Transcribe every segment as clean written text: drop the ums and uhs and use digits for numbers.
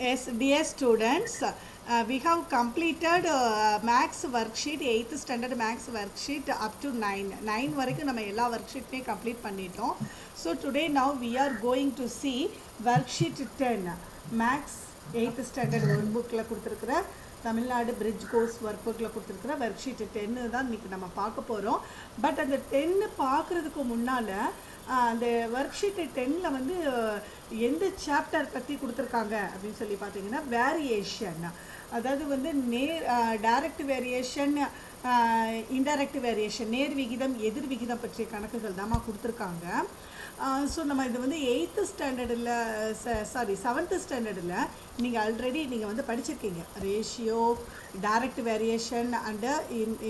Yes, dear students, we have completed maths worksheet, 8th standard maths worksheet up to 9. 9 வரைக்கும் நம்ம எல்லா worksheetமே complete பண்ணிட்டோம். So today now we are going to see worksheet 10. Maths 8th standard workbookல கொடுத்திருக்கிற Tamil Nadu bridge course work புக்கில் கொடுத்துருக்குற work sheet 10 தான் இன்றைக்கி நம்ம பார்க்க போகிறோம். பட் அந்த 10 பார்க்குறதுக்கு முன்னால் அந்த ஒர்க் ஷீட் 10ல் வந்து எந்த சாப்டர் பற்றி கொடுத்துருக்காங்க அப்படின்னு சொல்லி பார்த்தீங்கன்னா வேரியேஷன், அதாவது வந்து டைரக்ட் வேரியேஷன், இன்டைரக்ட் வேரியேஷன், நேர் விகிதம் எதிர் விகிதம் பற்றிய கணக்குகள் தான் கொடுத்துருக்காங்க. ஸோ நம்ம இது வந்து 8th ஸ்டாண்டர்டில் சாரி 7th ஸ்டாண்டர்டில் நீங்கள் ஆல்ரெடி நீங்கள் வந்து படிச்சிருக்கீங்க. Ratio, direct variation and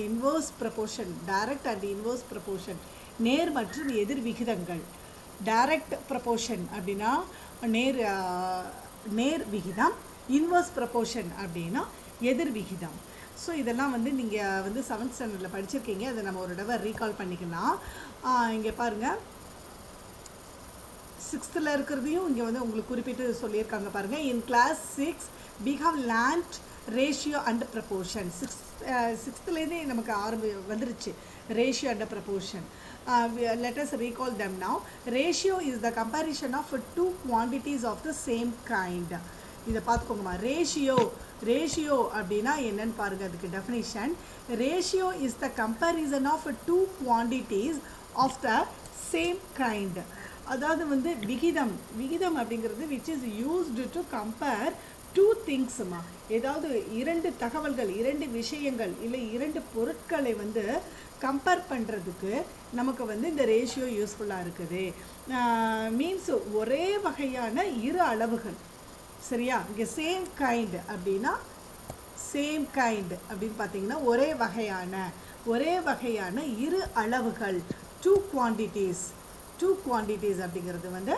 inverse proportion, direct and inverse proportion, நேர் மற்றும் எதிர் விகிதங்கள். டைரக்ட் ப்ரப்போர்ஷன் அப்படின்னா நேர் விகிதம், இன்வர்ஸ் ப்ரப்போர்ஷன் அப்படின்னா எதிர் விகிதம். ஸோ இதெல்லாம் வந்து நீங்கள் வந்து 7th ஸ்டாண்டர்டில் படிச்சிருக்கீங்க. அதை நம்ம ஒரு தடவை ரீகால் பண்ணிக்கலாம். இங்கே பாருங்கள், 6th இருக்கிறதையும் இங்கே வந்து உங்களுக்கு குறிப்பிட்டு சொல்லியிருக்காங்க பாருங்கள். In class 6 we have learnt ratio and proportion. 6thலேருந்தே நமக்கு வந்துருச்சு ratio and proportion. Let us recall them now. Ratio is the comparison of two quantities of the same kind. இதை பார்த்துக்கோங்கம்மா. ரேஷியோ அப்படின்னா என்னன்னு பாருங்கள். அதுக்கு definition, ratio is the comparison of two quantities of the same kind. அதாவது வந்து விகிதம் அப்படிங்கிறது which is used to compare two திங்ஸ்மா. ஏதாவது இரண்டு தகவல்கள், இரண்டு விஷயங்கள் இல்லை இரண்டு பொருட்களை வந்து கம்பேர் பண்ணுறதுக்கு நமக்கு வந்து இந்த ரேஷியோ யூஸ்ஃபுல்லாக இருக்குது. மீன்ஸ் ஒரே வகையான இரு அளவுகள், சரியா? இங்கே சேம் கைண்ட் அப்படின்னா பார்த்தீங்கன்னா ஒரே வகையான இரு அளவுகள், டூ குவான்டிட்டிஸ் அப்படிங்கிறது வந்து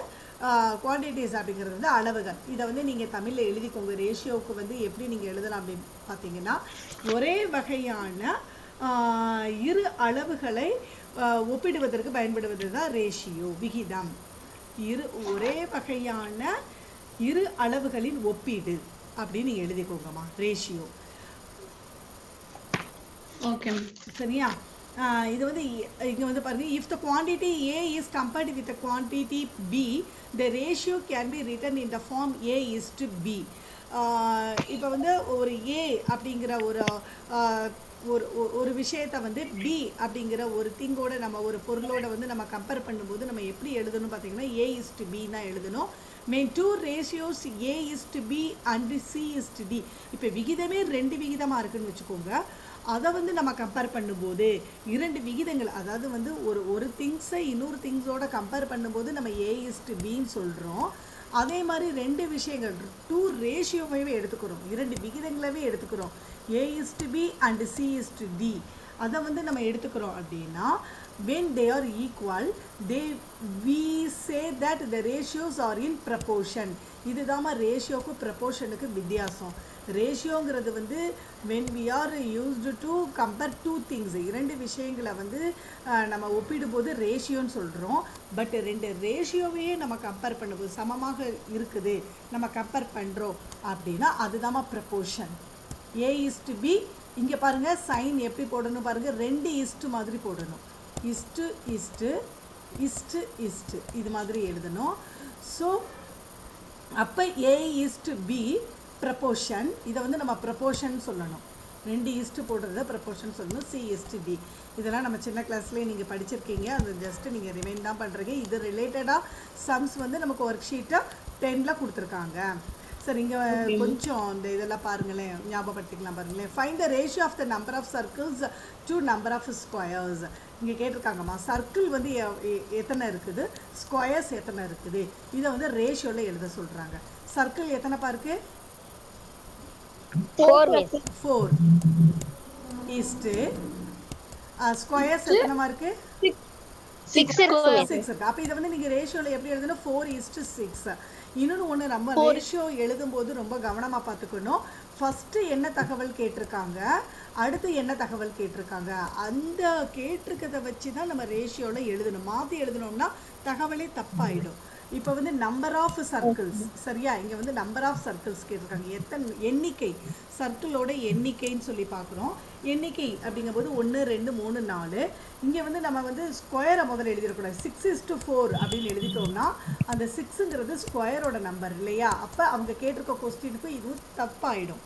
அளவுகள். இதை வந்து நீங்கள் தமிழில் எழுதிக்கோங்க. ரேஷியோவுக்கு வந்து எப்படி நீங்கள் எழுதலாம் அப்படின்னு பார்த்தீங்கன்னா, ஒரே வகையான இரு அளவுகளை ஒப்பிடுவதற்கு பயன்படுவது தான் ரேஷியோ, விகிதம். ஒரே வகையான இரு அளவுகளின் ஒப்பீடு அப்படின்னு நீங்கள் எழுதிக்கோங்கம்மா, ரேஷியோ. ஓகே, சரியா? இது வந்து இங்கே வந்து பாருங்கள், if the quantity A is compared with the quantity B, the ratio can be written in the form A is to B. இப்போ வந்து ஒரு A அப்படிங்கிற ஒரு விஷயத்தை வந்து B அப்படிங்கிற ஒரு திங்கோட, நம்ம ஒரு பொருளோட வந்து நம்ம கம்பேர் பண்ணும்போது நம்ம எப்படி எழுதணும் பார்த்தீங்கன்னா A is to B தான் எழுதணும். Main two ratios A is to B and C is to D. இப்போ விகிதமே 2 விகிதமாக இருக்குதுன்னு வச்சுக்கோங்க. அதை வந்து நம்ம கம்பேர் பண்ணும்போது இரண்டு விகிதங்கள், அதாவது வந்து ஒரு திங்ஸை இன்னொரு திங்ஸோட கம்பேர் பண்ணும்போது நம்ம A is to Bன்னு சொல்கிறோம். அதே மாதிரி ரெண்டு விஷயங்கள், டூ ரேஷியோவையே எடுத்துக்கிறோம், இரண்டு விகிதங்களவே எடுத்துக்கிறோம். A is to B and C is to D. அதை வந்து நம்ம எடுத்துக்கிறோம் அப்படின்னா when they are equal, we say that the ratios are in proportion. இதுதாம்மா ரேஷியோக்கு ப்ரப்போர்ஷனுக்கு வித்தியாசம். ரேஷியோங்கிறது வந்து when we are used to compare two things, இரண்டு விஷயங்களை வந்து நம்ம ஒப்பிடும்போது ரேஷியோன்னு சொல்கிறோம். பட் ரெண்டு ரேஷியோவையே நம்ம கம்பேர் பண்ணும்போது சமமாக இருக்குது, நம்ம கம்பேர் பண்ணுறோம் அப்படின்னா அதுதாம்மா proportion. A is to B. இங்கே பாருங்கள் சைன் எப்படி போடணும் பாருங்கள், 2 இஸ்ட்டு மாதிரி போடணும். இஸ்ட்டு இது மாதிரி எழுதணும். ஸோ அப்போ A is to B proportion, இதை வந்து நம்ம ப்ரப்போர்ஷன் சொல்லணும். 2 இஸ்ட்டு போடுறத ப்ரப்போர்ஷன் சொல்லணும். C is to D. இதெல்லாம் நம்ம சின்ன கிளாஸ்லேயே நீங்கள் படிச்சிருக்கீங்க. அது ஜஸ்ட்டு நீங்கள் ரிமைண்ட் தான் பண்ணுறீங்க. இது ரிலேட்டடாக சம்ஸ் வந்து நமக்கு ஒர்க் ஷீட்டை 10ல் கொடுத்துருக்காங்க. சரி, இங்கே கொஞ்சம் இந்த இதெல்லாம் பாருங்களேன், ஞாபகப்படுத்திக்கலாம் பாருங்களேன். Find the ratio of the number of circles to number of squares. இங்கே கேட்டிருக்காங்கம்மா, சர்க்கிள் வந்து எத்தனை இருக்குது, ஸ்கொயர்ஸ் எத்தனை இருக்குது, இதை வந்து ரேஷியோவில் எழுத சொல்கிறாங்க. சர்க்கிள் எத்தனைப்பா இருக்குது? 4 ஈஸ்ட்டு. ஸ்கொயர்ஸ் எத்தனைமா இருக்குது? 6 இருக்குது. அப்போ இதை வந்து நீங்கள் ரேஷியோவில் எப்படி எழுதணும்? 4:6. இன்னொன்று நம்ம ரேஷியோ எழுதும்போது ரொம்ப கவனமாக பார்த்துக்கணும். ஃபஸ்ட்டு என்ன தகவல் கேட்டிருக்காங்க, அடுத்து என்ன தகவல் கேட்டிருக்காங்க, அந்த கேட்டிருக்கிறத வச்சு தான் நம்ம ரேஷியோவில் எழுதணும். மாற்றி எழுதணும்னா தகவலே தப்பாயிடும். இப்போ வந்து நம்பர் ஆஃப் சர்க்கிள்ஸ், சரியா? இங்கே வந்து நம்பர் ஆஃப் சர்க்கிள்ஸ் கேட்டிருக்காங்க. எத்தனை எண்ணிக்கை, சர்க்கிளோட எண்ணிக்கைன்னு சொல்லி பார்க்குறோம். எண்ணிக்கை அப்படிங்கும்போது 1 2 3 4. இங்கே வந்து நம்ம வந்து ஸ்கொயரை முதல்ல எழுதிடக்கூடாது. 6:4 அப்படின்னு எழுதிட்டோம்னா அந்த 6ங்கிறது ஸ்கொயரோட நம்பர் இல்லையா? அப்போ அவங்க கேட்டிருக்க கொஸ்டினுக்கு இதுவும் தப்பாயிடும்.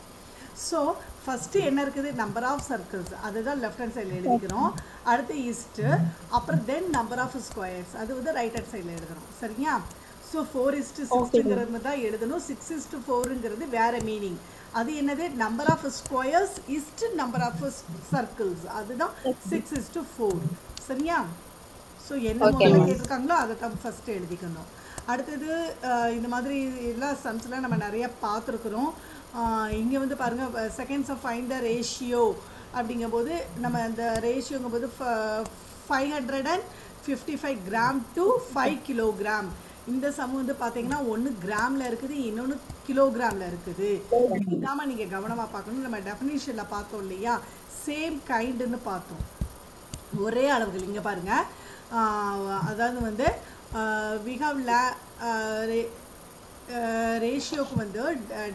ஸோ ஃபஸ்ட்டு என்ன இருக்குது, நம்பர் ஆஃப் சர்க்கிள்ஸ், அதுதான் லெஃப்ட் ஹேண்ட் சைடில் எழுதிக்கிறோம். அடுத்து இஸ்ட்டு, அப்புறம் தென் நம்பர் ஆஃப் ஸ்கொயர்ஸ், அது வந்து ரைட் ஹேண்ட் சைடில் எழுதுகிறோம். சரியா? ஸோ 4:6ங்கிறது தான் எழுதணும். 6:4ங்கிறது வேறு மீனிங். அது என்னது, number of squares is to number of circles, அதுதான் 6:4. சரியா? ஸோ என்ன முதல்ல கேட்டிருக்காங்களோ அதை தான் ஃபஸ்ட்டு எழுதிக்கணும். அடுத்தது இந்த மாதிரி எல்லாம் சம்ஸ்லாம் நம்ம நிறையா பார்த்துருக்குறோம். இங்கே வந்து பாருங்கள், seconds of find the ratio அப்படிங்கும்போது நம்ம அந்த ரேஷியோங்கும்போது 555 கிராம் டு 5 கிலோகிராம். இந்த சம் வந்து பார்த்தீங்கன்னா ஒன்று கிராமில் இருக்குது, இன்னொன்று கிலோகிராமில் இருக்குது. இதாமல் நீங்கள் கவனமாக பார்க்கணும். நம்ம டெஃபினிஷனில் பார்த்தோம் இல்லையா, சேம் கைண்டுன்னு பார்த்தோம், ஒரே அளவுகள். இங்கே பாருங்கள், அதாவது வந்து we have ரேஷியோக்கு வந்து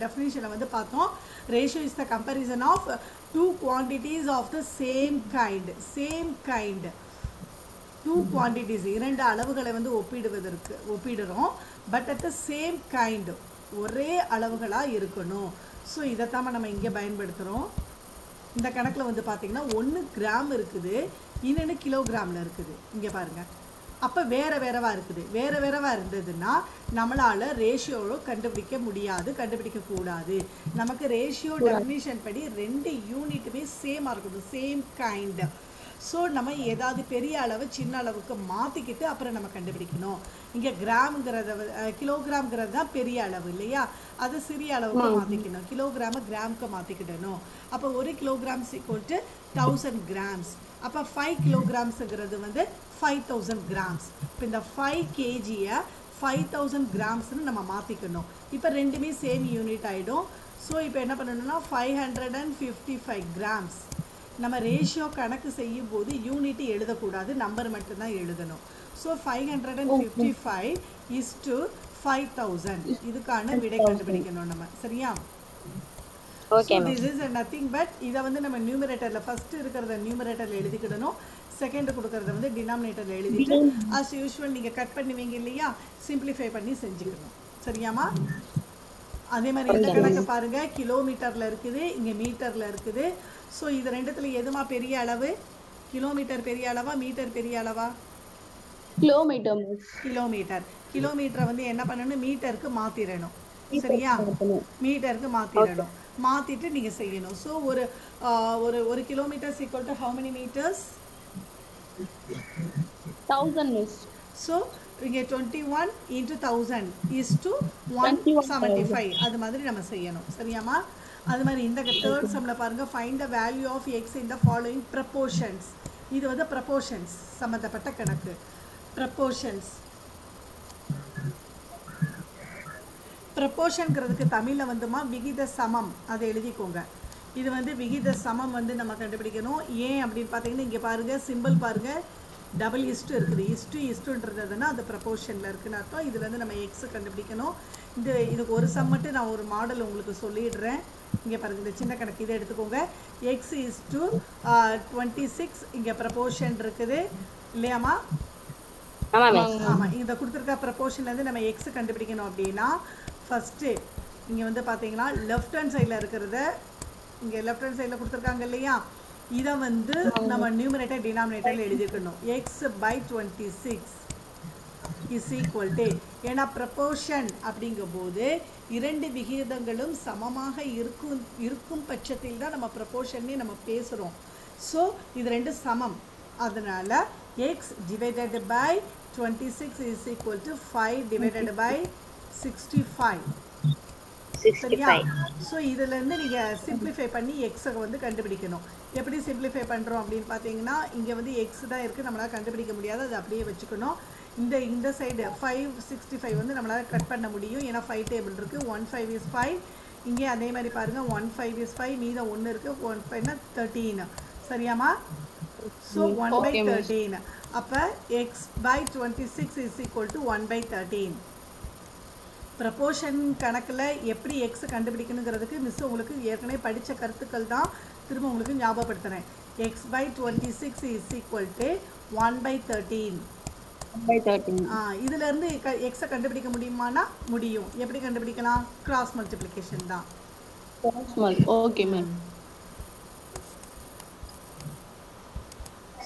டெஃபினிஷனில் வந்து பார்த்தோம். Ratio is the comparison of two quantities of the same kind. Two quantities, இரண்டு அளவுகளை வந்து ஒப்பிடுறோம். But at the same kind, ஒரே அளவுகளாக இருக்கணும். ஸோ இதைத்தான் நம்ம இங்கே பயன்படுத்துகிறோம். இந்த கணக்கில் வந்து பார்த்திங்கன்னா 1 கிராம் இருக்குது, இன்னொன்று கிலோகிராமில் இருக்குது. இங்கே பாருங்கள், அப்போ வேறவா இருக்குது. வேறவா இருந்ததுன்னா நம்மளால் ரேஷியோவை கண்டுபிடிக்கக்கூடாது. நமக்கு ரேஷியோ டெஃபினிஷன் படி 2 யூனிட்டுமே சேமாக இருக்குது, சேம் கைண்ட். ஸோ நம்ம ஏதாவது பெரிய அளவு சின்ன அளவுக்கு மாற்றிக்கிட்டு அப்புறம் நம்ம கண்டுபிடிக்கணும். இங்கே கிராமுங்கிறத கிலோகிராம்ங்கிறது தான் பெரிய அளவு இல்லையா, அது சிறிய அளவுக்கு மாற்றிக்கணும். கிலோகிராமை கிராமுக்கு மாற்றிக்கிடணும். அப்போ 1 கிலோகிராம் = 1000 கிராம்ஸ். அப்போ 5 கிலோகிராம்ஸுங்கிறது வந்து 5000 கிராம்ஸ். இப்போ இந்த 5 kgயை 5000 கிராம்ஸ்னு நம்ம மாற்றிக்கணும். இப்போ ரெண்டுமே சேம் யூனிட் ஆகிடும். ஸோ இப்போ என்ன பண்ணணும்னா 555 கிராம்ஸ். நம்ம ரேஷியோ கணக்கு செய்யும் போது யூனிட் எழுதக்கூடாது, நம்பர் மட்டும்தான் எழுதணும். ஸோ 555 = 5000, இதுக்கான விடை கண்டுபிடிக்கணும் நம்ம. சரியா? So this is nothing but இதை வந்து நம்ம நியூமரேட்டரில் ஃபஸ்ட்டு இருக்கிறத நியூமரேட்டரில் எழுதிக்கிடணும், செகண்ட் கொடுக்கறத வந்து டினாமினேட்டரில் எழுதிட்டு ஆஸ் யூஷுவல் நீங்கள் கட் பண்ணுவீங்க இல்லையா, சிம்பிளிஃபை பண்ணி செஞ்சுக்கணும். சரியாமா? அதே மாதிரி இந்த கணக்கு பாருங்கள், கிலோமீட்டரில் இருக்குது, இங்கே மீட்டரில் இருக்குது. ஸோ இது ரெண்டுத்தில் எதுமா பெரிய அளவு? கிலோமீட்டர் பெரிய அளவா, மீட்டர் பெரிய அளவா? கிலோமீட்டரை வந்து என்ன பண்ணணும், மீட்டருக்கு மாற்றிடணும். சரியா? மீட்டருக்கு மாற்றிடணும். மாற்றிட்டு நீங்கள் செய்யணும். ஸோ ஒரு kilometre = how many meters? 1000. So இங்கே 21 × 1000 = 175. அது மாதிரி நம்ம செய்யணும். சரியாமா? அது மாதிரி இந்த தேர்ட் சம்மில் பாருங்கள், find the value of X in the following proportions. இது வந்து ப்ரப்போர்ஷன்ஸ் சம்மந்தப்பட்ட கணக்கு. ப்ரப்போர்ஷன்கிறதுக்கு தமிழில் வந்துமா விகித சமம், அதை எழுதிக்கோங்க. இது வந்து விகித சமம் வந்து நம்ம கண்டுபிடிக்கணும். ஏன் அப்படின்னு பார்த்தீங்கன்னா இங்கே பாருங்கள், சிம்பிள் பாருங்கள், டபுள் இஸ்ட்டு இருக்குது. இஸ்ட்டுன்றதுன்னா அது ப்ரப்போர்ஷனில் இருக்குன்னு அர்த்தம். இதில் வந்து நம்ம எக்ஸு கண்டுபிடிக்கணும். இதுக்கு ஒரு சம் மட்டும் நான் ஒரு மாடல் உங்களுக்கு சொல்லிடுறேன். இங்கே பாருங்கள், இந்த சின்ன கணக்கு இதை எடுத்துக்கோங்க. x = 26, இங்கே ப்ரப்போர்ஷன் இருக்குது இல்லையாம்மா? ஆமாம். இதை கொடுத்துருக்க ப்ரப்போர்ஷன்லேருந்து நம்ம எக்ஸு கண்டுபிடிக்கணும். அப்படின்னா ஃபஸ்ட்டு இங்கே வந்து பார்த்தீங்கன்னா லெஃப்ட் ஹேண்ட் சைடில் இருக்கிறத, இங்கே லெஃப்ட் ஹேண்ட் சைடில் கொடுத்துருக்காங்க இல்லையா, இதை வந்து நம்ம நியூமரேட்டர் டினாமினேட்டரில் எழுதிக்கணும். x/26 = ஏன்னா ப்ரப்போர்ஷன் அப்படிங்கும்போது இரண்டு விகிதங்களும் சமமாக இருக்கும் பட்சத்தில் தான் நம்ம ப்ரப்போர்ஷன்னே நம்ம பேசுகிறோம். ஸோ இது ரெண்டு சமம். அதனால் x / 26 = 5 / 65. சரியா? ஸோ இதிலேருந்து நீங்கள் சிம்பிளிஃபை பண்ணி எக்ஸை வந்து கண்டுபிடிக்கணும். எப்படி சிம்பிளிஃபை பண்ணுறோம் அப்படின்னு பார்த்தீங்கன்னா, இங்கே வந்து எக்ஸ் தான் இருக்குது, நம்மளால் கண்டுபிடிக்க முடியாது, அது அப்படியே வச்சுக்கணும். இந்த சைடு 565 வந்து நம்மளால் கட் பண்ண முடியும், ஏன்னா 5 டேபிள் இருக்குது. 1/5 = 5. இங்கே அதே மாதிரி பாருங்கள், 1/5 = 5, மீதம் 1 இருக்குது. 1/5 = 13. சரியாமா? ஸோ 1/13. அப்போ x/26 = 1/13. ப்ரப்போர்ஷன் கணக்கில் எப்படி எக்ஸ் கண்டுபிடிக்கணுங்கிறதுக்கு மிஸ் உங்களுக்கு ஏற்கனவே படித்த கருத்துக்கள் தான் திரும்ப உங்களுக்கு ஞாபகப்படுத்துகிறேன். X by 26 is equal to 1/13. இதுலேருந்து எக்ஸை கண்டுபிடிக்க முடியுமானா முடியும். எப்படி கண்டுபிடிக்கலாம்? கிராஸ் மல்டிப்ளிகேஷன் தான். Okay ma'am.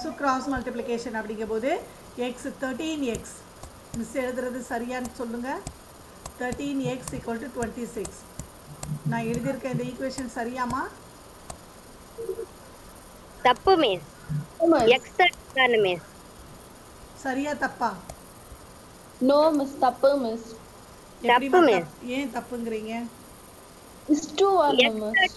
So cross multiplication அப்படிங்கும்போது எக்ஸ் 13x மிஸ் எழுதுறது சரியான்னு சொல்லுங்கள். 13x equal to 26. நான் எழுதியிருக்கேன் இந்த ஈக்குவேஷன் சரியாமா? தப்பு மிஸ். எக்ஸ் தான மிஸ். சரியா தப்பா? நோ மிஸ், தப்பு மிஸ். தப்பு மிஸ். ஏன் தப்புங்கறீங்க? இஸ் 2 வரணும் மிஸ்.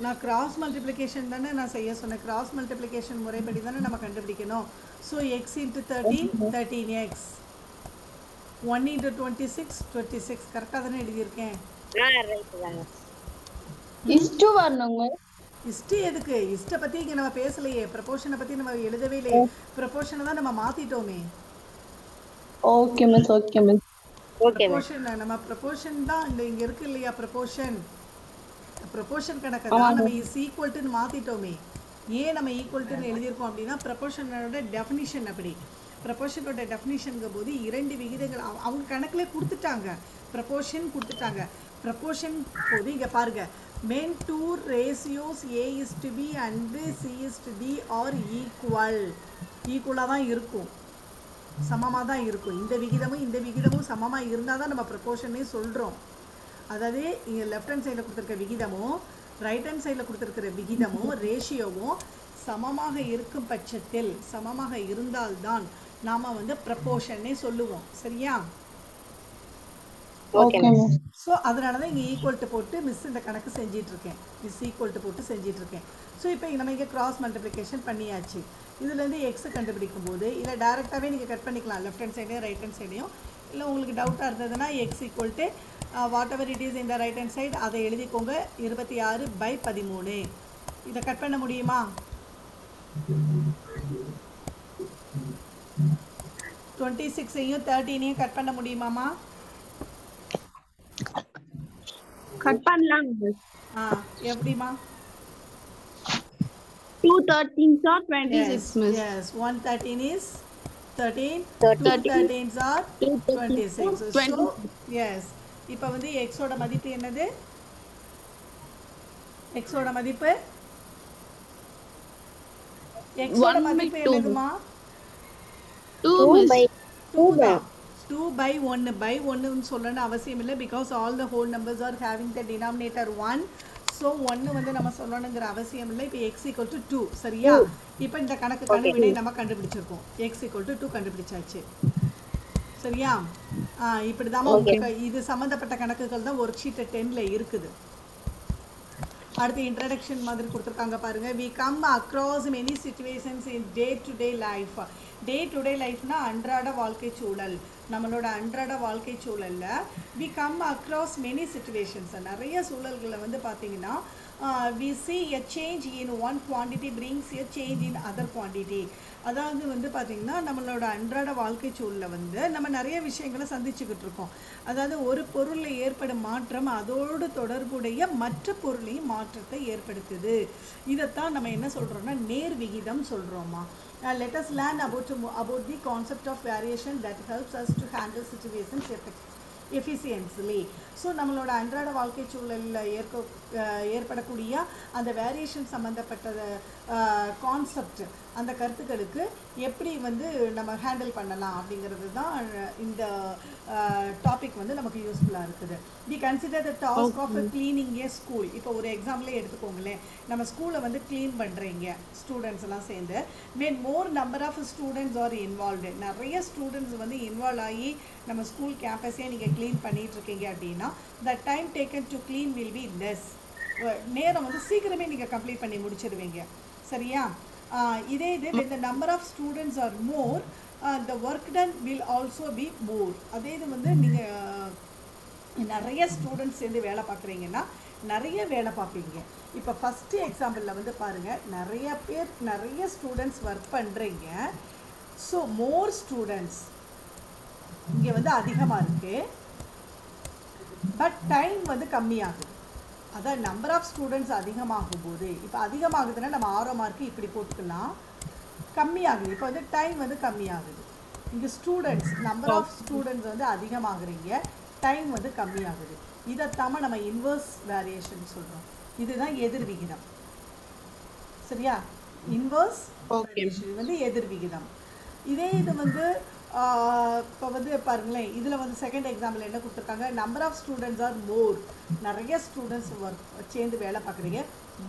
நான் கிராஸ் மல்டிப்ளிகேஷன் தானே நான் செய்ய சொன்னேன். கிராஸ் மல்டிப்ளிகேஷன் முறைப்படி தானே நம்ம கண்டுபிடிக்கணும். So x into 13 13x, 1 into 26 26. கரெக்டாக தானே எழுதியிருக்கேன்? இஸ் 2 வரணும் மிஸ். இஸ்ட்டு எதுக்கு? இஸ்ட்டை பற்றி இங்கே நம்ம பேசலையே. ப்ரப்போர்ஷனை பற்றி நம்ம எழுதவே இல்லையே. ப்ரப்போர்ஷனை தான் நம்ம மாற்றிட்டோமே. Okay miss, okay miss. Proportion நம்ம ப்ரப்போர்ஷன் தான் இங்கே இருக்கு இல்லையா? ப்ரப்போர்ஷன் கணக்கு தான் நம்ம இஸ் ஈக்குவல்ட்டுன்னு மாற்றிட்டோமே. ஏன் நம்ம ஈக்குவல்ட்டுன்னு எழுதியிருக்கோம் அப்படின்னா ப்ரப்போர்ஷனோட டெஃபினிஷன் அப்படி. ப்ரப்போர்ஷனோட டெஃபினிஷனுங்க போது 2 விகிதங்கள் அவங்க கணக்கில் கொடுத்துட்டாங்க. ப்ரப்போர்ஷன் கொடுத்துட்டாங்க. ப்ரப்போர்ஷன் போது இங்கே பாருங்கள், main two ratios A is to B and C is to D are equal. ஈக்குவலாக தான் இருக்கும், சமமாக தான் இருக்கும். இந்த விகிதமும் சமமாக இருந்தால் தான் நம்ம ப்ரப்போர்ஷனே சொல்கிறோம். அதாவது இங்கே லெஃப்ட் ஹேண்ட் சைடில் கொடுத்துருக்க விகிதமும் ரைட் ஹேண்ட் சைடில் கொடுத்துருக்கிற விகிதமும் ரேஷியோவும் சமமாக இருக்கும் பட்சத்தில், சமமாக இருந்தால்தான் நாம் வந்து ப்ரப்போர்ஷனே சொல்லுவோம். சரியா? ஸோ அதனால தான் இங்கே ஈக்குவல்ட்டு போட்டு மிஸ் இந்த கணக்கு செஞ்சிட்ருக்கேன். மிஸ் ஈக்குவல்ட்டு போட்டு செஞ்சிட்ருக்கேன். ஸோ இப்போ நம்ம இங்கே கிராஸ் மல்டிப்ளிகேஷன் பண்ணியாச்சு. இதுலேருந்து எக்ஸை கண்டுபிடிக்கும் போது இல்லை டேரெக்டாகவே நீங்கள் கட் பண்ணிக்கலாம், லெஃப்ட் ஹேண்ட் சைடையும் ரைட் ஹேண்ட் சைடையும். இல்லை உங்களுக்கு டவுட்டாக இருந்ததுன்னா X equal to what ever it is இந்த ரைட் ஹேண்ட் சைடு அதை எழுதிக்கோங்க. 26/13. இதை கட் பண்ண முடியுமா? 26ஐயும் 13ஐயும் கட் பண்ண முடியுமாமா? கட் பண்ணலாம். எப்படிமா? 2 13s are 26 miss. Yes, 1 13 is 13, 2 13s are 26. So yes, இப்போ வந்து x ஓட மதிப்பு என்னது? x ஓட மதிப்பு என்னதுமா? 2 தான். 2/1 சொல்லணும்னு அவசியம் இல்லை. Because all the whole numbers are having the denominator 1. So 1 வந்து நம்ம சொல்லணுங்கிற அவசியம் இல்லை. இப்போ x = 2. சரியா? இப்போ இந்த கணக்குக்கான விடை நம்ம கண்டுபிடிச்சிருக்கோம். x = 2 கண்டுபிடிச்சாச்சு. சரியா? இப்படி தான் உங்களுக்கு இது சம்மந்தப்பட்ட கணக்குகள் தான் ஒர்க் ஷீட் 10ல் இருக்குது. அடுத்து இன்ட்ரடக்ஷன் மாதிரி கொடுத்துருக்காங்க பாருங்க. We come across many situations in day to day life. Day to day லைஃப்னா அன்றாட வாழ்க்கை சூழல். நம்மளோட அன்றாட வாழ்க்கை சூழலில் we come across many situations. நிறைய சூழல்களை வந்து பார்த்திங்கன்னா we see a change in one quantity brings a change in other quantity. அதாவது வந்து பார்த்திங்கன்னா நம்மளோட அன்றாட வாழ்க்கை சூழலில் வந்து நம்ம நிறைய விஷயங்களை சந்திச்சுக்கிட்டு இருக்கோம். அதாவது ஒரு பொருளில் ஏற்படும் மாற்றம் அதோடு தொடர்புடைய மற்ற பொருளையும் மாற்றத்தை ஏற்படுத்துது. இதைத்தான் நம்ம என்ன சொல்கிறோம்னா நேர் விகிதம் சொல்கிறோமா. Let us learn about the concept of variation that helps us to handle situations efficiently. So நம்மளோட அன்றாட வாழ்க்கை சூழலில் ஏற்படக்கூடிய அந்த வேரியேஷன் சம்மந்தப்பட்ட கான்செப்ட், அந்த கருத்துக்களுக்கு எப்படி வந்து நம்ம ஹேண்டில் பண்ணலாம் அப்படிங்கிறது தான் இந்த டாபிக் வந்து நமக்கு யூஸ்ஃபுல்லாக இருக்குது. We consider the task of cleaning a school. இப்போ ஒரு எக்ஸாம்பிளே எடுத்துக்கோங்களேன். நம்ம ஸ்கூலை வந்து க்ளீன் பண்ணுறீங்க ஸ்டூடெண்ட்ஸ் எல்லாம் சேர்ந்து. Many more number of students are involved. நிறைய ஸ்டூடெண்ட்ஸ் வந்து இன்வால்வ் ஆகி நம்ம ஸ்கூல் கேம்பஸே நீங்கள் க்ளீன் பண்ணிகிட்ருக்கீங்க அப்படின்னா the time taken to clean will be less. நேரம் வந்து சீக்கிரமே நீங்கள் கம்ப்ளீட் பண்ணி முடிச்சிடுவீங்க. சரியா? இதே இது when the number of students are more, the work done will also be more. அதே இது வந்து நீங்கள் நிறைய ஸ்டூடெண்ட்ஸ் சேர்ந்து வேலை பார்க்குறீங்கன்னா நிறைய வேலை பார்ப்பீங்க. இப்போ ஃபஸ்ட்டு எக்ஸாம்பிளில் வந்து பாருங்கள், நிறைய ஸ்டூடெண்ட்ஸ் ஒர்க் பண்ணுறீங்க. ஸோ மோர் ஸ்டூடெண்ட்ஸ் இங்கே வந்து அதிகமாக இருக்குது. பட் டைம் வந்து கம்மியாகுது. அதான் நம்பர் ஆஃப் ஸ்டூடெண்ட்ஸ் அதிகமாகும் போது, இப்போ அதிகமாகுதுன்னா நம்ம 6 மார்க்கு இப்படி போட்டுக்கலாம், கம்மியாகுது இப்போ வந்து டைம் வந்து கம்மியாகுது. இங்கே ஸ்டூடெண்ட்ஸ் நம்பர் ஆஃப் ஸ்டூடெண்ட்ஸ் வந்து அதிகமாகுறீங்க, டைம் வந்து கம்மியாகுது. இதைத்தாம நம்ம இன்வர்ஸ் வேரியேஷன் சொல்கிறோம். இதுதான் எதிர் விகிதம். சரியா? இன்வர்ஸ் வேரியேஷன் வந்து எதிர் விகிதம். இதே இது வந்து இப்போ வந்து பாருங்களேன், இதில் வந்து செகண்ட் எக்ஸாம்பிள் என்ன கொடுத்துருக்காங்க, நம்பர் ஆஃப் ஸ்டூடெண்ட்ஸ் ஆர் மோர், நிறைய ஸ்டூடெண்ட்ஸ் ஒர்க் சேர்ந்து வேலை பார்க்குறீங்க,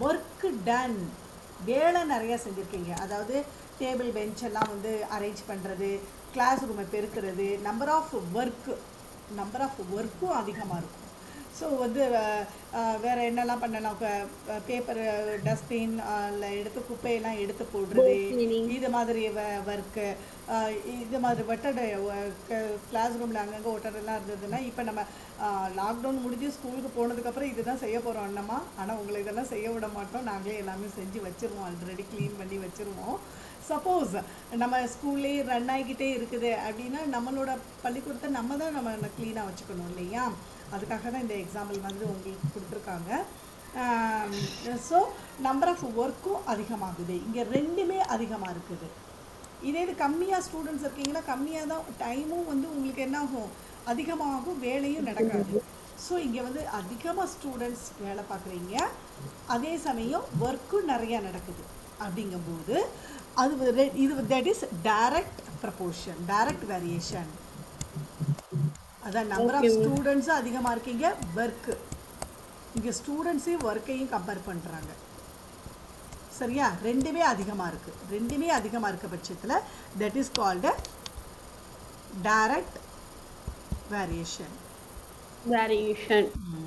ஒர்க் டன், வேலை நிறையா செஞ்சுருக்கீங்க. அதாவது டேபிள் பெஞ்ச் எல்லாம் வந்து அரேஞ்ச் பண்ணுறது, கிளாஸ் ரூமை பெருக்கிறது, நம்பர் ஆஃப் ஒர்க்கும் அதிகமாக இருக்கும். ஸோ வந்து வேறு என்னெல்லாம் பண்ணலாம், பேப்பர் டஸ்ட்பின் எடுத்து குப்பையெல்லாம் எடுத்து போடுறது, இது மாதிரி ஒர்க்கு, இது மாதிரி ஒட்டடை கிளாஸ் ரூமில் அங்கங்கே ஒட்டடெல்லாம் இருந்ததுன்னா, இப்போ நம்ம லாக்டவுன் முடிஞ்சு ஸ்கூலுக்கு போனதுக்கப்புறம் இது தான் செய்ய போகிறோம் அண்ணம்மா. ஆனால் உங்களை இதெல்லாம் செய்ய விட மாட்டோம், நாங்களே எல்லாமே செஞ்சு வச்சுருவோம், ஆல்ரெடி க்ளீன் பண்ணி வச்சுருவோம். சப்போஸ் நம்ம ஸ்கூல்லேயே ரன் ஆகிக்கிட்டே இருக்குது அப்படின்னா நம்மளோட பள்ளிக்கூடத்தை நம்ம தான் நம்ம க்ளீனாக வச்சுக்கணும் இல்லையா? அதுக்காக தான் இந்த எக்ஸாம்பிள் வந்து உங்களுக்கு கொடுத்துருக்காங்க. ஸோ நம்பர் ஆஃப் ஒர்க்கும் அதிகமாகுது, இங்கே ரெண்டுமே அதிகமாக இருக்குது. இதே இது கம்மியாக ஸ்டூடெண்ட்ஸ் இருக்கீங்கன்னா கம்மியாக தான் டைமும் வந்து உங்களுக்கு என்ன ஆகும், அதிகமாகும், வேலையும் நடக்காது. ஸோ இங்கே வந்து அதிகமாக ஸ்டூடெண்ட்ஸ் வேலை பார்க்குறீங்க, அதே சமயம் ஒர்க்கும் நிறையா நடக்குது. அப்படிங்கும்போது அது இது that is direct proportion, direct variation. அதான் நம்பர் ஆஃப் ஸ்டூடெண்ட்ஸும் அதிகமாக இருக்கீங்க, ஒர்க்கு, இங்கே ஸ்டூடெண்ட்ஸையும் ஒர்க்கையும் கம்பேர் பண்ணுறாங்க. சரியா? ரெண்டுமே அதிகமாக இருக்குது. ரெண்டுமே அதிகமாக இருக்க பட்சத்தில் that is called direct variation.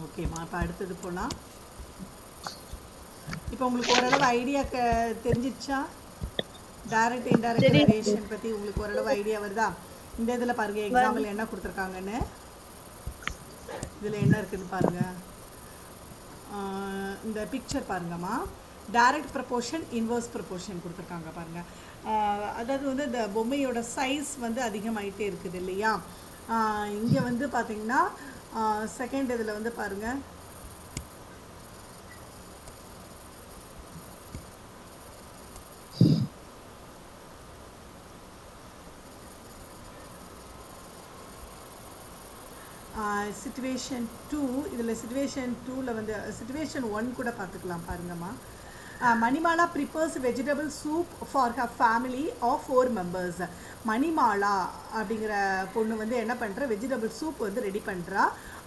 ஓகேம்மா, இப்போ அடுத்தது போகலாம். இப்போ உங்களுக்கு ஓரளவு ஐடியா தெரிஞ்சிச்சா? டைரக்ட் இன்டைரக்ட் வேரியேஷன் பற்றி உங்களுக்கு ஓரளவு ஐடியா வருதா? இந்த இதில் பாருங்கள், எக்ஸாம்பிள் என்ன கொடுத்துருக்காங்கன்னு, இதில் என்ன இருக்குதுன்னு பாருங்கள். இந்த பிக்சர் பாருங்கம்மா, டைரக்ட் ப்ரப்போர்ஷன், இன்வர்ஸ் ப்ரப்போர்ஷன் கொடுத்துருக்காங்க பாருங்கள். அதாவது வந்து இந்த பொம்மையோட சைஸ் வந்து அதிகமாகிட்டே இருக்குது இல்லையா? இங்கே வந்து பார்த்திங்கன்னா செகண்ட் இதில் வந்து பாருங்கள், சிச்சுவேஷன் 2, இதில் சிச்சுவேஷன் 2ல் வந்து சிச்சுவேஷன் 1 கூட பார்த்துக்கலாம் பாருங்கம்மா. Manimala prepares vegetable soup for her family of 4 members. Manimala அப்படிங்கிற பொண்ணு வந்து என்ன பண்ணுற, வெஜிடபிள் சூப் வந்து ரெடி பண்ணுறா.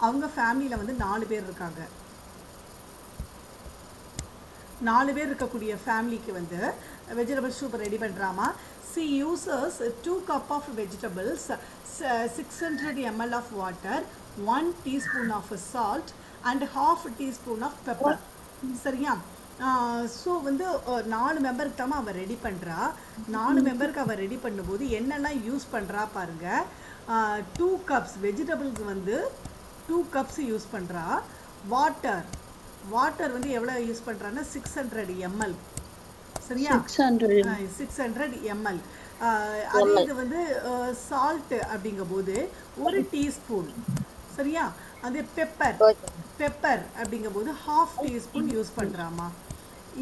அவங்க ஃபேமிலியில் வந்து 4 பேர் இருக்காங்க. 4 பேர் இருக்கக்கூடிய ஃபேமிலிக்கு வந்து வெஜிடபிள் சூப் ரெடி பண்ணுறாமா. She uses 2 cups of vegetables, 600 ml of water, 1 teaspoon of salt and half teaspoon of pepper. சரியா? ஸோ வந்து 4 மெம்பருக்கு தான் அவள் ரெடி பண்ணுறா. 4 மெம்பருக்கு அவள் ரெடி பண்ணும்போது என்னெல்லாம் யூஸ் பண்ணுறா பாருங்கள். 2 cups வெஜிடபிள்ஸ் வந்து 2 cups யூஸ் பண்ணுறா. வாட்டர் வந்து எவ்வளோ யூஸ் பண்ணுறான்னா 600 ml. சரியா? 600 ml. அதே இது வந்து சால்ட்டு அப்படிங்கும்போது 1 டீஸ்பூன். சரியா? அது பெப்பர் அப்படிங்கும்போது 1/2 டீஸ்பூன் யூஸ் பண்ணுறாமா.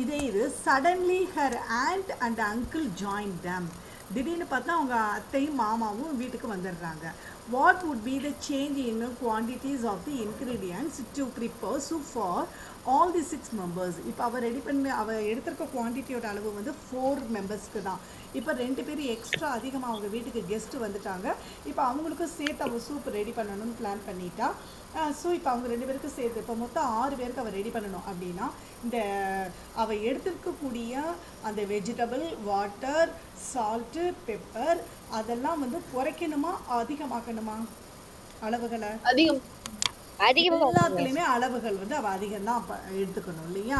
இதே இது suddenly her aunt and uncle join them. திடீர்னு பார்த்தா அவங்க அத்தையும் மாமாவும் வீட்டுக்கு வந்துடுறாங்க. What would be the change in quantities of the ingredients to prepare soup for all the 6 members. இப்போ அவள் ரெடி பண்ணி அவள் எடுத்திருக்க குவான்டிட்டியோட அளவு வந்து 4 மெம்பர்ஸ்க்கு தான். இப்போ 2 பேர் எக்ஸ்ட்ரா அதிகமாக அவங்க வீட்டுக்கு கெஸ்ட்டு வந்துட்டாங்க. இப்போ அவங்களுக்கும் சேர்த்து அவள் சூப் ரெடி பண்ணணும்னு பிளான் பண்ணிட்டா. ஸோ இப்போ அவங்க 2 பேருக்கு சேர்த்து இப்போ மொத்தம் 6 பேருக்கு அவள் ரெடி பண்ணணும் அப்படின்னா இந்த அவள் எடுத்துருக்கக்கூடிய அந்த வெஜிடபிள், வாட்டர், சால்ட்டு, பெப்பர் அதெல்லாம் வந்து குறைக்கணுமா அதிகமாக்கணுமா? அளவுகளை எல்லாத்துலேயுமே அளவுகள் வந்து அவள் அதிகம்தான் எடுத்துக்கணும் இல்லையா?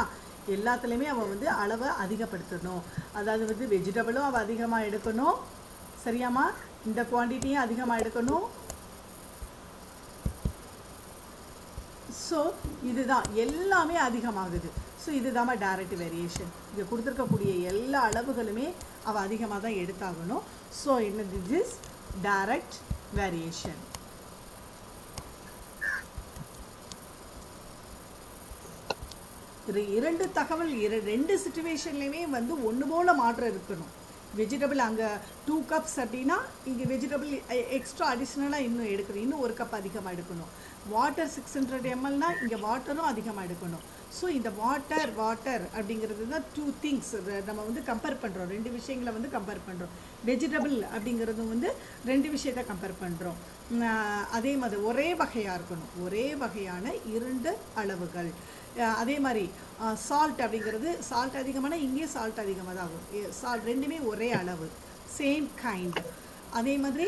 எல்லாத்துலேயுமே அவள் வந்து அளவை அதிகப்படுத்தணும். அதாவது வந்து வெஜிடபிளும் அவள் அதிகமாக எடுக்கணும். சரியாம்மா? இந்த குவான்டிட்டியும் அதிகமாக எடுக்கணும். ஸோ இதுதான் எல்லாமே அதிகமாகுது. ஸோ இதுதாம்மா டைரக்ட் வேரியேஷன். இங்கே கொடுத்துருக்கக்கூடிய எல்லா அளவுகளுமே அவள் அதிகமாக தான் எடுத்தாகணும். ஸோ என்ன திஸ் இஸ் டைரக்ட் வேரியேஷன். இரண்டு தகவல் ரெண்டு சிச்சுவேஷன்லையுமே வந்து ஒன்று போல் மாற்றம் இருக்கணும். வெஜிடபிள் அங்கே 2 cups அப்படின்னா இங்கே வெஜிடபிள் எக்ஸ்ட்ரா அடிஷ்னலாக இன்னும் எடுக்கணும், இன்னும் 1 cup அதிகமாக எடுக்கணும். வாட்டர் 600 mlனா இங்கே வாட்டரும் அதிகமாக எடுக்கணும். ஸோ இந்த வாட்டர் அப்படிங்கிறது தான் 2 things நம்ம வந்து கம்பேர் பண்ணுறோம், 2 விஷயங்களை வந்து கம்பேர் பண்ணுறோம். வெஜிடபிள் அப்படிங்கிறது வந்து 2 விஷயத்தை கம்பேர் பண்ணுறோம். அதே மாதிரி ஒரே வகையாக இருக்கணும், ஒரே வகையான 2 அளவுகள். அதே மாதிரி சால்ட் அப்படிங்கிறது சால்ட் அதிகமான இங்கே சால்ட் அதிகமாக தான் ஆகும். சால்ட் ரெண்டுமே ஒரே அளவு, சேம் கைண்ட். அதே மாதிரி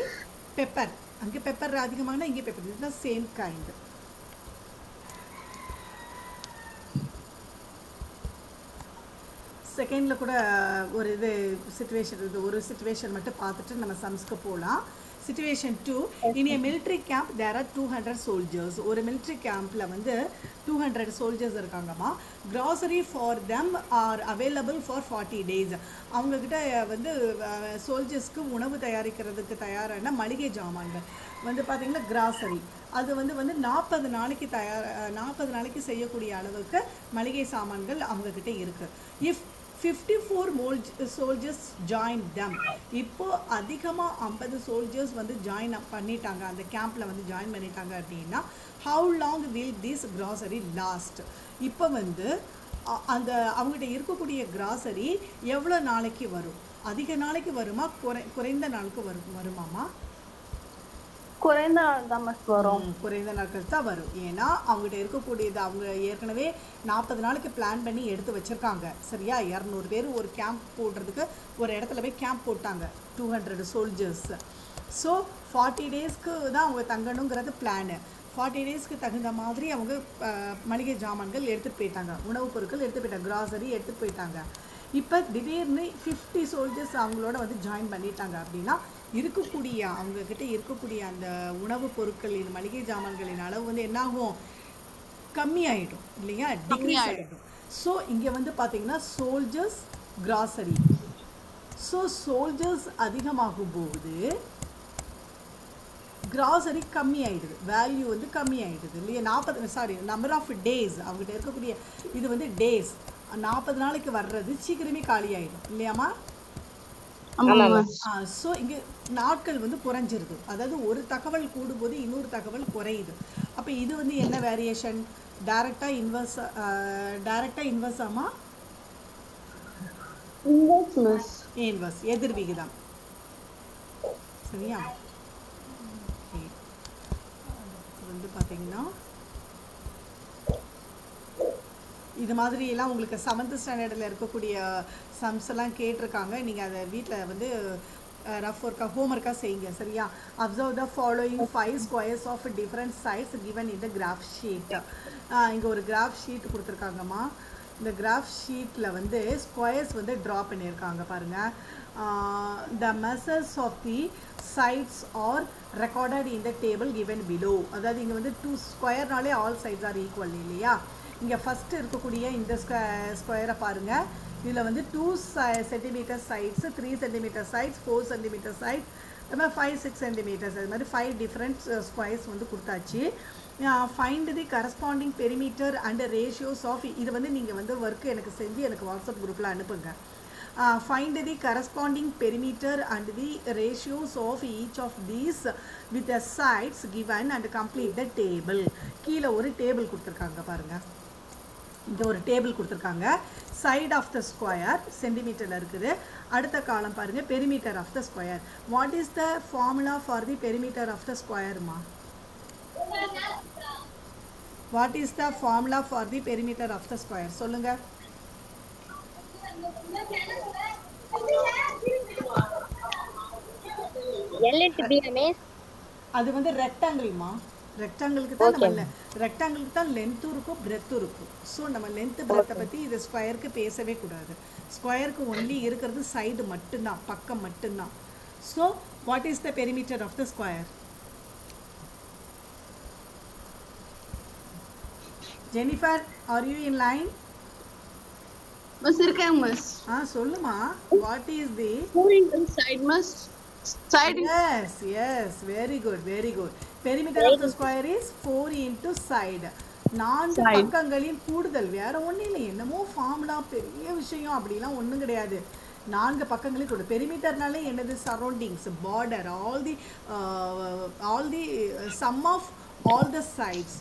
பெப்பர், அங்கே பெப்பர் அதிகமான இங்கே பெப்பர், இதுதான் சேம் கைண்ட். செகண்டில் கூட ஒரு இது சிச்சுவேஷன் இருக்குது, ஒரு சிச்சுவேஷன் மட்டும் பார்த்துட்டு நம்ம சம்ஸ்க்கு போகலாம். Situation 2, in a military camp there are 200 soldiers. ஒரு military campல வந்து 200 soldiers இருக்காங்கம்மா. Grocery for them are available for 40 days. அவங்கக்கிட்ட வந்து சோல்ஜர்ஸ்க்கு உணவு தயாரிக்கிறதுக்கு தயாரான மளிகை ஜாமான்கள் வந்து பார்த்திங்கன்னா கிராசரி, அது வந்து 40 நாளைக்கு 40 நாளைக்கு செய்யக்கூடிய அளவுக்கு மளிகை சாமான்கள் அவங்கக்கிட்ட இருக்குது. If 54 soldiers joined them. இப்போ அதிகமாக 50 soldiers வந்து ஜாயின் பண்ணிட்டாங்க, அந்த கேம்பில் வந்து ஜாயின் பண்ணிட்டாங்க அப்படின்னா how long will this grocery last? இப்போ வந்து அந்த அவங்ககிட்ட இருக்கக்கூடிய கிராசரி எவ்வளோ நாளைக்கு வரும்? அதிக நாளைக்கு வருமா, குறைந்த நாளுக்கு வருமாமா? குறைந்த நாள் தான் வரும். குறைந்த நாட்கள் தான் வரும். ஏன்னா அவங்ககிட்ட இருக்கக்கூடியது அவங்க ஏற்கனவே 40 நாளைக்கு பிளான் பண்ணி எடுத்து வச்சுருக்காங்க. சரியா? 200 பேர் ஒரு கேம்ப் போடுறதுக்கு ஒரு இடத்துல போய் கேம்ப் போட்டாங்க, 200 soldiers. ஸோ 40 daysக்கு தான் அவங்க தங்கணுங்கிறது பிளானு. 40 daysக்கு தகுந்த மாதிரி அவங்க மளிகை ஜாமான்கள் எடுத்துகிட்டு போயிட்டாங்க, உணவுப் பொருட்கள் எடுத்துகிட்டு போயிட்டாங்க, கிராசரி எடுத்துகிட்டு போயிட்டாங்க. இப்போ திடீர்னு 50 soldiers அவங்களோட வந்து ஜாயின் பண்ணிட்டாங்க அப்படின்னா இருக்கக்கூடிய அவங்கக்கிட்ட இருக்கக்கூடிய அந்த உணவுப் பொருட்களின் மளிகை ஜாமான்களின் அளவு வந்து என்னாகும்? கம்மியாயிடும் இல்லையா? டிக்ரீஸ் ஆகிடும். ஸோ இங்கே வந்து பார்த்திங்கன்னா சோல்ஜர்ஸ் கிராசரி, ஸோ சோல்ஜர்ஸ் அதிகமாகும் போது கிராசரி கம்மி ஆகிடுது, வேல்யூ வந்து கம்மி ஆகிடுது இல்லையா? நம்பர் ஆஃப் டேஸ் அவங்ககிட்ட இருக்கக்கூடிய இது வந்து டேஸ் 40 நாளைக்கு வர்றது சீக்கிரமே காலி ஆகிடும் இல்லையாம்மா? ஸோ இங்கே நாட்கள் வந்து குறைஞ்சிருது, அதாவது ஒரு தகவல் கூடும்போது இன்னொரு தகவல் குறையுது. அப்போ இது வந்து என்ன வேரியேஷன்? டைரக்டாக இன்வர்ஸாமா? இன்வர்ஸ், எதிர் விகிதம். சரியா? வந்து பார்த்தீங்கன்னா இது மாதிரி எல்லாம் உங்களுக்கு 7th ஸ்டாண்டர்டில் இருக்கக்கூடிய சம்ஸ் எல்லாம் கேட்டிருக்காங்க. நீங்கள் அதை வீட்டில் வந்து ரஃப் ஒர்க்காக ஹோம்ஒர்க்காக செய்யுங்க. சரியா? Observe the following 5 squares of different sides given in the graph sheet. இங்கே ஒரு கிராஃப் ஷீட் கொடுத்துருக்காங்கம்மா. இந்த கிராஃப் ஷீட்டில் வந்து ஸ்கொயர்ஸ் வந்து ட்ரா பண்ணியிருக்காங்க பாருங்கள். The measures of the sides are recorded in the table given below. அதாவது இங்கே வந்து 2 ஸ்கொயர்னாலே ஆல் சைட்ஸ் ஆர் ஈக்குவல் இல்லையா? இங்கே ஃபஸ்ட்டு இருக்கக்கூடிய இந்த ஸ்கொயரை பாருங்கள். இதில் வந்து 2 centimeter sides, 3 centimeter sides, 4 centimeter sides, அது மாதிரி 5-6 centimeters, அது மாதிரி 5 different ஸ்கொயர்ஸ் வந்து கொடுத்தாச்சு. Find the corresponding perimeter and ratios of, இது வந்து நீங்கள் வந்து ஒர்க்கு எனக்கு செஞ்சு எனக்கு வாட்ஸ்அப் குரூப்பில் அனுப்புங்க. Find the corresponding perimeter and the ratios of each of these with the sides given and complete the table. கீழே ஒரு டேபிள் கொடுத்துருக்காங்க பாருங்கள். இங்கே ஒரு டேபிள் கொடுத்துருக்காங்க. சைட் ஆஃப் த ஸ்கொயர் சென்டிமீட்டரில் இருக்குது. அடுத்த காலம் பாருங்கள், perimeter of the square. What is the formula for the perimeter of the ஸ்கொயர்மா? What is the formula for the perimeter of the square சொல்லுங்கள். அது வந்து ரெக்டாங்கிள்மா. ரெக்டாங்கிளுக்கு தான் நம்ம ரெக்டாங்கிளுக்கு தான் லென்த்தும் இருக்கும் பிரெத்தும் இருக்கும். ஸோ நம்ம லென்த்து பிரெத்தை பற்றி இது ஸ்கொயருக்கு பேசவே கூடாது. ஸ்கொயருக்கு ஒன்லி இருக்கிறது சைடு மட்டும்தான், பக்கம் மட்டும்தான். So what is the perimeter of the square? Jennifer, are you in line? Miss இருக்கேன் மிஸ். சொல்லுமா. What is the side miss? Side. Yes, very good. Perimeter of the square is 4 into side. 4 Side. பக்கங்களின் கூடுதல். வேற ஒன்றும் இல்லை, என்னமோ formula பெரிய விஷயம் அப்படிலாம் ஒன்றும் கிடையாது. 4 பக்கங்களில் கூட பெரிமீட்டர்னாலே என்னது? Surroundings, border, all the sum of all the sides.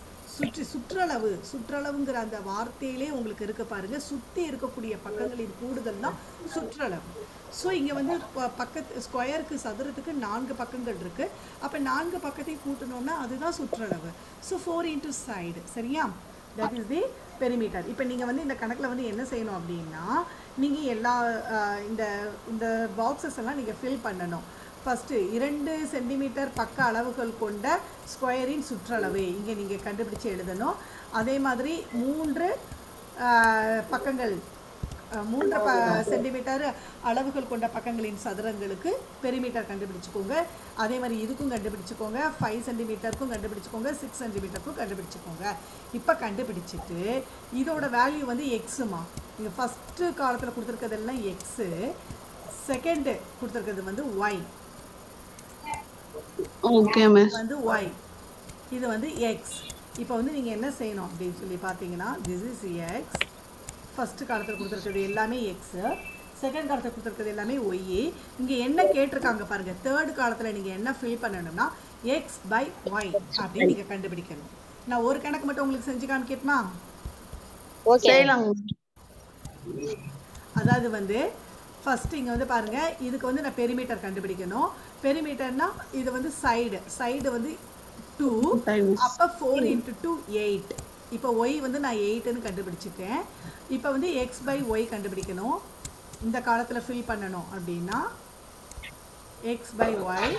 சுற்றளவு, சுற்றளவுங்கிற அந்த வார்த்தையிலே உங்களுக்கு இருக்க பாருங்க, சுற்றி இருக்கக்கூடிய பக்கங்களின் கூடுதல் தான் சுற்றளவு. ஸோ இங்கே வந்து பக்கத்து ஸ்கொயருக்கு, சதுரத்துக்கு 4 பக்கங்கள் இருக்குது. அப்போ 4 பக்கத்தையும் கூட்டணும்னா அதுதான் சுற்றளவு. So 4 into side. சரியா? That is the perimeter. இப்போ நீங்கள் வந்து இந்த கணக்கில் வந்து என்ன செய்யணும் அப்படின்னா, நீங்கள் எல்லா இந்த இந்த பாக்ஸஸ் எல்லாம் நீங்கள் ஃபில் பண்ணணும். ஃபஸ்ட்டு 2 சென்டிமீட்டர் பக்க அளவுகள் கொண்ட ஸ்கொயரின் சுற்றளவு இங்கே நீங்கள் கண்டுபிடிச்சி எழுதணும். அதே மாதிரி 3 பக்கங்கள் 3 சென்டிமீட்டர் அளவுகள் கொண்ட பக்கங்களின் சதுரங்களுக்கு பெரிமீட்டர் கண்டுபிடிச்சிக்கோங்க. அதே மாதிரி இதுக்கும் கண்டுபிடிச்சிக்கோங்க. 5 சென்டிமீட்டருக்கும் கண்டுபிடிச்சிக்கோங்க. 6 சென்டிமீட்டருக்கும் கண்டுபிடிச்சிக்கோங்க. இப்போ கண்டுபிடிச்சிட்டு இதோட வேல்யூ வந்து எக்ஸுமா. நீங்கள் ஃபஸ்ட்டு காலத்தில் கொடுத்துருக்கிறதெல்லாம் எக்ஸு, செகண்டு கொடுத்துருக்கிறது வந்து ஒய். Okay miss. வந்து ஒய், இது வந்து எக்ஸ். இப்போ வந்து நீங்கள் என்ன செய்யணும் அப்படின்னு சொல்லி பார்த்தீங்கன்னா, திஸ் இஸ் எக்ஸ். ஃபஸ்ட்டு காலத்தில் கொடுத்துருக்கிறது எல்லாமே எக்ஸு, செகண்ட் காலத்தில் கொடுத்துருக்கிறது எல்லாமே ஒய். இங்கே என்ன கேட்டிருக்காங்க பாருங்கள், தேர்ட் காலத்தில் நீங்கள் என்ன ஃபில் பண்ணணும்னா எக்ஸ் பை ஒய் அப்படின்னு நீங்கள் கண்டுபிடிக்கணும். நான் ஒரு கணக்கு மட்டும் உங்களுக்கு செஞ்சு காமிக்கட்டுமா? செய்யலாம். அதாவது வந்து ஃபஸ்ட்டு இங்கே வந்து பாருங்கள், இதுக்கு வந்து நான் பெரிமீட்டர் கண்டுபிடிக்கணும். பெரிமீட்டர்னா இது வந்து சைடு வந்து 2, அப்போ 4 into 2 8. இப்போ ஒய் வந்து நான் 8ன்னு கண்டுபிடிச்சிட்டேன். இப்போ வந்து எக்ஸ் பை ஒய் கண்டுபிடிக்கணும். இந்த காலத்தில் ஃபில் பண்ணணும் அப்படின்னா எக்ஸ் பை ஒய்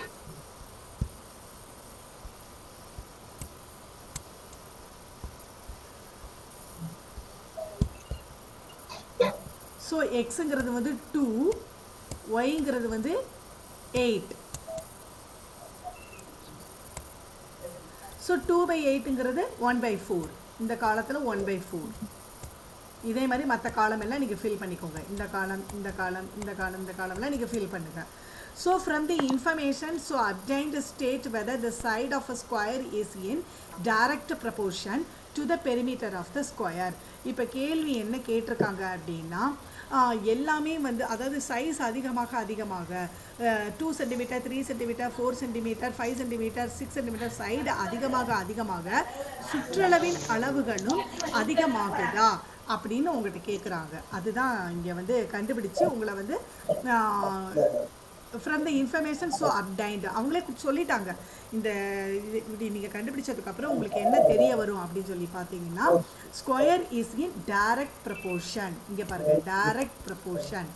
ஸோ எக்ஸுங்கிறது வந்து 2, ஒய்ங்கிறது வந்து 8. ஸோ 2/8ங்கிறது 1/4. இந்த காலத்தில் 1/4. இதே மாதிரி மற்ற காலம் எல்லாம் நீங்கள் ஃபில் பண்ணிக்கோங்க. இந்த காலம்லாம் நீங்கள் ஃபில் பண்ணுங்கள். So from the information so obtained state whether the side of a square is in direct proportion to the perimeter of the square. இப்போ கேள்வி என்ன கேட்டிருக்காங்க அப்படின்னா, எல்லாமே வந்து அதாவது சைஸ் அதிகமாக 2 centimetre, 3 centimetre, 4 centimetre, 5 centimetre, 6 centimetre side அதிகமாக சுற்றளவின் அளவுகளும் அதிகமாகுதா அப்படின்னு உங்கள்கிட்ட கேட்குறாங்க. அதுதான் இங்கே வந்து கண்டுபிடிச்சு உங்களை வந்து from the information so obtained அவங்களே சொல்லிட்டாங்க. இந்த இது நீங்கள் கண்டுபிடிச்சதுக்கப்புறம் உங்களுக்கு என்ன தெரிய வரும் அப்படின்னு சொல்லி பார்த்தீங்கன்னா, square is in direct proportion. இங்கே பாருங்கள், direct proportion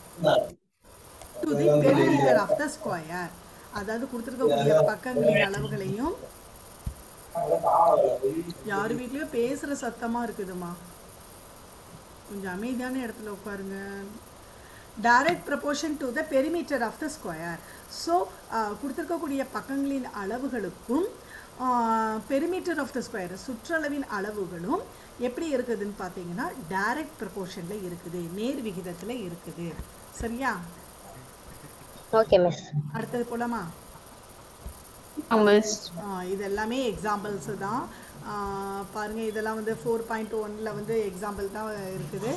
to the perimeter of the square. அதாவது கொடுத்துருக்கக்கூடிய பக்கங்களின் அளவுகளையும். யார் வீட்லேயோ பேசுகிற சத்தமாக இருக்குதுமா, கொஞ்சம் அமைதியான இடத்துல உட்காருங்க. Direct proportion to the perimeter of the square. So கொடுத்துருக்கக்கூடிய பக்கங்களின் அளவுகளுக்கும் பெரிமீட்டர் ஆஃப் த ஸ்கொயர் சுற்றளவின் அளவுகளும் எப்படி இருக்குதுன்னு பார்த்தீங்கன்னா டைரக்ட் ப்ரப்போர்ஷனில் இருக்குது, நேர் விகிதத்தில் இருக்குது. சரியா? Okay miss. அடுத்தது போலாமா? இது எல்லாமே எக்ஸாம்பிள்ஸு தான். பாருங்கள், இதெல்லாம் வந்து 4.1ல் வந்து எக்ஸாம்பிள் தான் இருக்குது.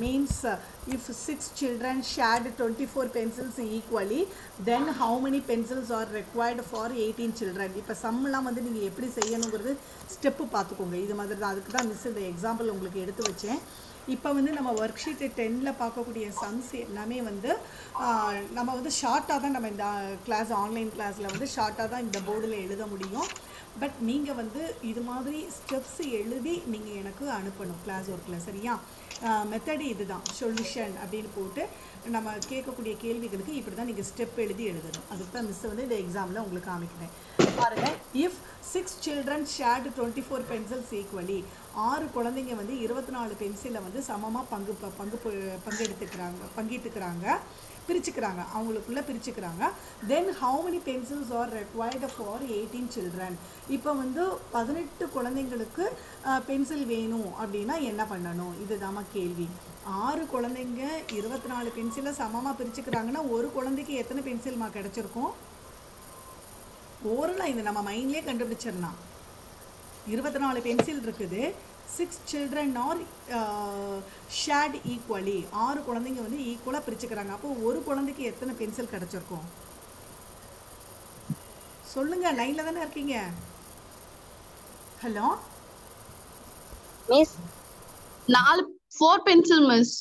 Means if 6 children shared 24 pencils equally, then how many pencils are required for 18 children? இப்போ சம்மெல்லாம் வந்து நீங்கள் எப்படி செய்யணுங்கிறது ஸ்டெப்பு பார்த்துக்கோங்க. இது மாதிரி தான், அதுக்கு தான் மிஸ் இந்த எக்ஸாம்பிள் உங்களுக்கு எடுத்து வச்சேன். இப்போ வந்து நம்ம ஒர்க் ஷீட்டு 10ல் பார்க்கக்கூடிய சம்ஸ் எல்லாமே வந்து நம்ம வந்து ஷார்ட்டாக தான் நம்ம இந்த கிளாஸ் ஆன்லைன் கிளாஸில் வந்து ஷார்ட்டாக தான் இந்த போர்டில் எழுத முடியும். பட் நீங்கள் வந்து இது மாதிரி ஸ்டெப்ஸ் எழுதி நீங்கள் எனக்கு அனுப்பணும் கிளாஸ் ஒர்க்கில். சரியா? மெத்தடு இது தான், சொல்யூஷன் அப்படின்னு போட்டு நம்ம கேட்கக்கூடிய கேள்விகளுக்கு இப்படி தான் நீங்கள் ஸ்டெப் எழுதி எழுதணும். அதுக்கு தான் மிஸ் வந்து இந்த எக்ஸாமில் உங்களுக்கு காமிக்கிறேன். பாருங்கள், if 6 children shared 24 pencils equally, 6 குழந்தைங்க வந்து 24 பென்சிலை வந்து சமமாக பங்கிட்டுக்கிறாங்க, பிரிச்சுக்கிறாங்க, அவங்களுக்குள்ளே பிரிச்சுக்கிறாங்க. Then how many pencils are required for 18 children? இப்போ வந்து 18 குழந்தைங்களுக்கு பென்சில் வேணும் அப்படின்னா என்ன பண்ணணும்? இதுதாம்மா கேள்வி. 6 குழந்தைங்க 24 பென்சிலை சமமாக பிரிச்சுக்கிறாங்கன்னா ஒரு குழந்தைக்கு எத்தனை பென்சில்மா கிடச்சிருக்கும்? ஓரளவு இது நம்ம மைண்ட்லேயே கண்டுபிடிச்சிடலாம். 24 பென்சில் இருக்குது. 6 children ஆர் ஷேர்ட் ஈக்குவலி. 6 குழந்தைங்க வந்து ஈக்குவலாக பிரிச்சுக்கிறாங்க. அப்போ ஒரு குழந்தைக்கு எத்தனை பென்சில் கிடச்சிருக்கும்? சொல்லுங்க, லைன்ல தானே இருக்கீங்க? Hello miss 4 pencil miss.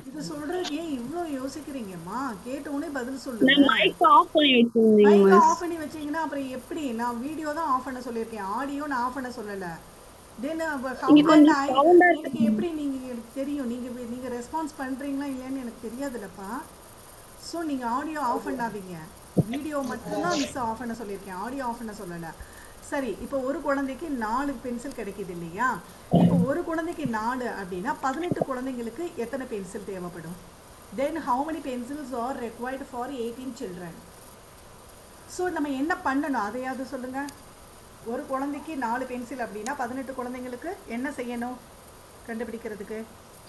இது சொல்றதுக்கு ஏன் இவ்வளோ யோசிக்கிறீங்கம்மா? கேட்ட உடனே பதில் சொல்லுங்க. மைக் ஆஃப் பண்ணி வச்சிருந்தீங்க மைக் மிஸ். ஆஃப் பண்ணி வச்சீங்கன்னா அப்புறம் எப்படி? நான் வீடியோ தான் ஆஃப் பண்ண சொல்லியிருக்கேன், ஆடியோ நான் ஆஃப் பண்ண சொல்லலை. தென் எனக்கு எப்படி எனக்கு தெரியும் நீங்க ரெஸ்பான்ஸ் பண்றீங்களா இல்லையான்னு எனக்கு தெரியாதுல்லப்பா. ஸோ நீங்கள் ஆடியோ ஆஃப் பண்ணாதீங்க, வீடியோ மட்டும்தான் மிஸ் ஆஃப் பண்ண சொல்லியிருக்கேன், ஆடியோ ஆஃப் பண்ண சொல்லலை. சரி, இப்போ ஒரு குழந்தைக்கு 4 பென்சில் கிடைக்கிது இல்லையா? இப்போ ஒரு குழந்தைக்கு 4 அப்படின்னா 18 குழந்தைங்களுக்கு எத்தனை பென்சில் தேவைப்படும்? தென் how many pencils are required for 18 children? So நம்ம என்ன பண்ணணும் அதையாவது சொல்லுங்கள். ஒரு குழந்தைக்கு 4 பென்சில் அப்படின்னா 18 குழந்தைங்களுக்கு என்ன செய்யணும் கண்டுபிடிக்கிறதுக்கு?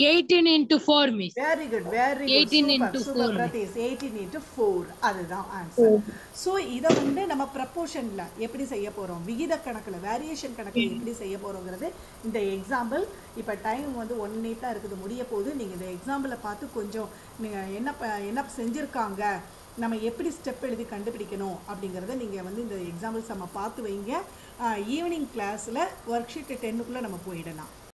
18 into 4 miss. Very good, very good. 18 into 4 Pratesh, 18 into 4 அதுதான் ஆன்சர். ஸோ இதை வந்து நம்ம ப்ரப்போர்ஷனில் எப்படி செய்ய போகிறோம், விகித கணக்கில் வேரியேஷன் கணக்கில் எப்படி செய்ய போகிறோங்கிறது இந்த எக்ஸாம்பிள். இப்போ டைம் வந்து 1 minute தான் இருக்குது, முடிய போது. நீங்கள் இந்த எக்ஸாம்பிளை பார்த்து கொஞ்சம் நீங்கள் என்ன செஞ்சுருக்காங்க, நம்ம எப்படி ஸ்டெப் எழுதி கண்டுபிடிக்கணும் அப்படிங்கிறத நீங்கள் வந்து இந்த எக்ஸாம்பிள்ஸ் நம்ம பார்த்து வைங்க. ஈவினிங் கிளாஸில் ஒர்க் ஷீட் 10க்குள்ளே நம்ம போயிடலாம்.